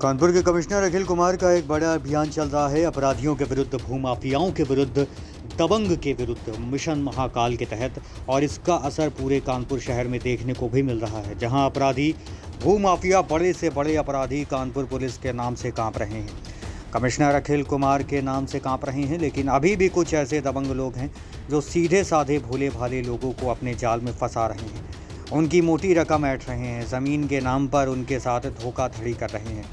कानपुर के कमिश्नर अखिल कुमार का एक बड़ा अभियान चल रहा है। अपराधियों के विरुद्ध, भूमाफियाओं के विरुद्ध, दबंग के विरुद्ध मिशन महाकाल के तहत। और इसका असर पूरे कानपुर शहर में देखने को भी मिल रहा है, जहां अपराधी, भूमाफिया, बड़े से बड़े अपराधी कानपुर पुलिस के नाम से कांप रहे हैं। कमिश्नर अखिल कुमार के नाम से कांप रहे हैं, लेकिन अभी भी कुछ ऐसे दबंग लोग हैं जो सीधे साधे भोले भाले लोगों को अपने जाल में फंसा रहे हैं। उनकी मोटी रकम ऐंठ रहे हैं, ज़मीन के नाम पर उनके साथ धोखाधड़ी कर रहे हैं,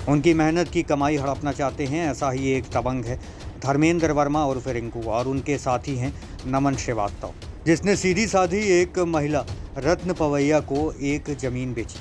उनकी मेहनत की कमाई हड़पना चाहते हैं। ऐसा ही एक दबंग है धर्मेंद्र वर्मा उर्फ रिंकू, और उनके साथी हैं नमन श्रीवास्तव, जिसने सीधी साधी एक महिला रत्न पवैया को एक ज़मीन बेची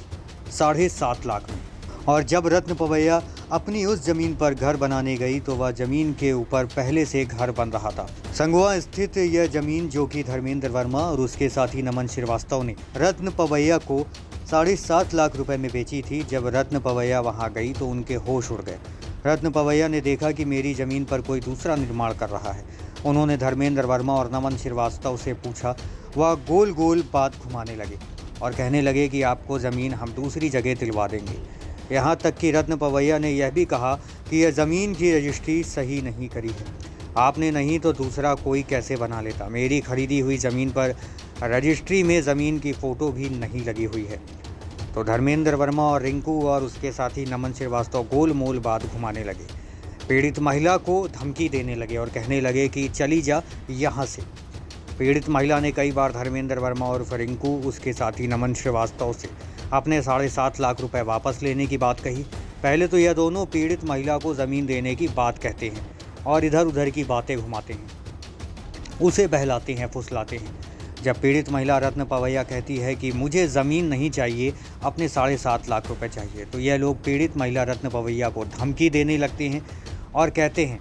7.5 लाख में। और जब रत्न पवैया अपनी उस ज़मीन पर घर बनाने गई तो वह ज़मीन के ऊपर पहले से घर बन रहा था। संगवा स्थित यह ज़मीन, जो कि धर्मेंद्र वर्मा और उसके साथी नमन श्रीवास्तव ने रत्न पवैया को 7.5 लाख रुपए में बेची थी। जब रत्न पवैया वहां गई तो उनके होश उड़ गए। रत्न पवैया ने देखा कि मेरी ज़मीन पर कोई दूसरा निर्माण कर रहा है। उन्होंने धर्मेंद्र वर्मा और नमन श्रीवास्तव से पूछा। वह गोल गोल बात घुमाने लगे और कहने लगे कि आपको ज़मीन हम दूसरी जगह दिलवा देंगे। यहाँ तक कि रत्न पवैया ने यह भी कहा कि यह ज़मीन की रजिस्ट्री सही नहीं करी है, आपने नहीं तो दूसरा कोई कैसे बना लेता। मेरी खरीदी हुई ज़मीन पर रजिस्ट्री में ज़मीन की फ़ोटो भी नहीं लगी हुई है। तो धर्मेंद्र वर्मा और रिंकू और उसके साथी नमन श्रीवास्तव गोल मोल बात घुमाने लगे। पीड़ित महिला को धमकी देने लगे और कहने लगे कि चली जा यहाँ से। पीड़ित महिला ने कई बार धर्मेंद्र वर्मा और रिंकू, उसके साथी नमन श्रीवास्तव से अपने 7.5 लाख रुपए वापस लेने की बात कही। पहले तो यह दोनों पीड़ित महिला को ज़मीन देने की बात कहते हैं और इधर उधर की बातें घुमाते हैं, उसे बहलाते हैं, फुसलाते हैं। जब पीड़ित महिला रत्न पवैया कहती है कि मुझे ज़मीन नहीं चाहिए, अपने 7.5 लाख रुपए चाहिए, तो यह लोग पीड़ित महिला रत्न पवैया को धमकी देने लगते हैं और कहते हैं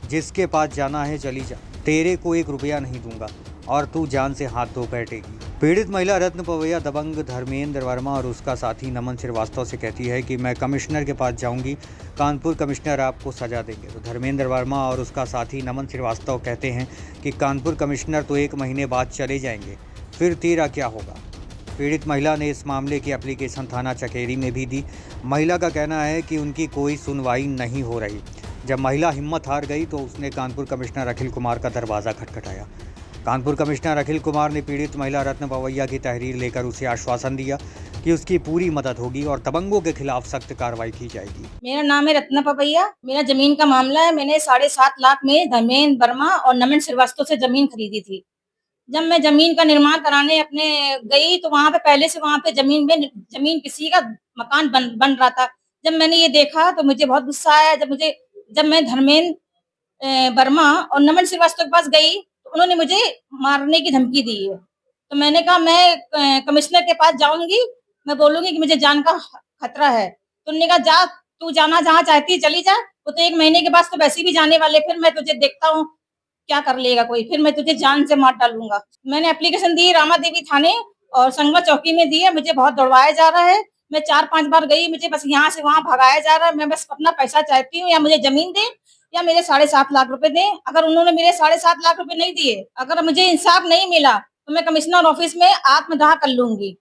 जिसके पास जाना है चली जा, तेरे को 1 रुपया नहीं दूंगा और तू जान से हाथ धो बैठेगी। पीड़ित महिला रत्न पवैया दबंग धर्मेंद्र वर्मा और उसका साथी नमन श्रीवास्तव से कहती है कि मैं कमिश्नर के पास जाऊंगी, कानपुर कमिश्नर आपको सजा देंगे। तो धर्मेंद्र वर्मा और उसका साथी नमन श्रीवास्तव कहते हैं कि कानपुर कमिश्नर तो 1 महीने बाद चले जाएंगे, फिर तेरा क्या होगा। पीड़ित महिला ने इस मामले की एप्लीकेशन थाना चकेरी में भी दी। महिला का कहना है कि उनकी कोई सुनवाई नहीं हो रही। जब महिला हिम्मत हार गई तो उसने कानपुर कमिश्नर अखिल कुमार का दरवाज़ा खटखटाया। कानपुर कमिश्नर अखिल कुमार ने पीड़ित महिला रत्न पवैया की तहरीर लेकर उसे आश्वासन दिया कि उसकी पूरी मदद होगी और दबंगों के खिलाफ सख्त कार्रवाई की जाएगी। मेरा नाम है रत्ना पवैया। मेरा जमीन का मामला है। मैंने 7.5 लाख में धर्मेंद्र वर्मा और नमन श्रीवास्तव से जमीन खरीदी थी। जब मैं जमीन का निर्माण कराने अपने गई तो वहां पे पहले से वहां पे जमीन किसी का मकान बन रहा था। जब मैंने ये देखा तो मुझे बहुत गुस्सा आया। जब मैं धर्मेंद्र वर्मा और नमन श्रीवास्तव के पास गई तो उन्होंने मुझे मारने की धमकी दी है। तो मैंने कहा मैं कमिश्नर के पास जाऊंगी, मैं बोलूंगी कि मुझे जान का खतरा है। तो उन्होंने कहा जा, तू जाना जहाँ चाहती है चली जा, वो तो 1 महीने के बाद तो वैसे भी जाने वाले, फिर मैं तुझे देखता हूँ क्या कर लेगा कोई, फिर मैं तुझे जान से मार डालूंगा। मैंने एप्लीकेशन दी रामा देवी थाने और संगमा चौकी में दी है। मुझे बहुत दौड़वाया जा रहा है। मैं 4-5 बार गई, मुझे बस यहाँ से वहाँ भगाया जा रहा है। मैं बस अपना पैसा चाहती हूँ, या मुझे जमीन दे या मेरे 7.5 लाख रुपए दें। अगर उन्होंने मेरे 7.5 लाख रुपए नहीं दिए, अगर मुझे इंसाफ नहीं मिला तो मैं कमिश्नर ऑफिस में आत्मदाह कर लूंगी।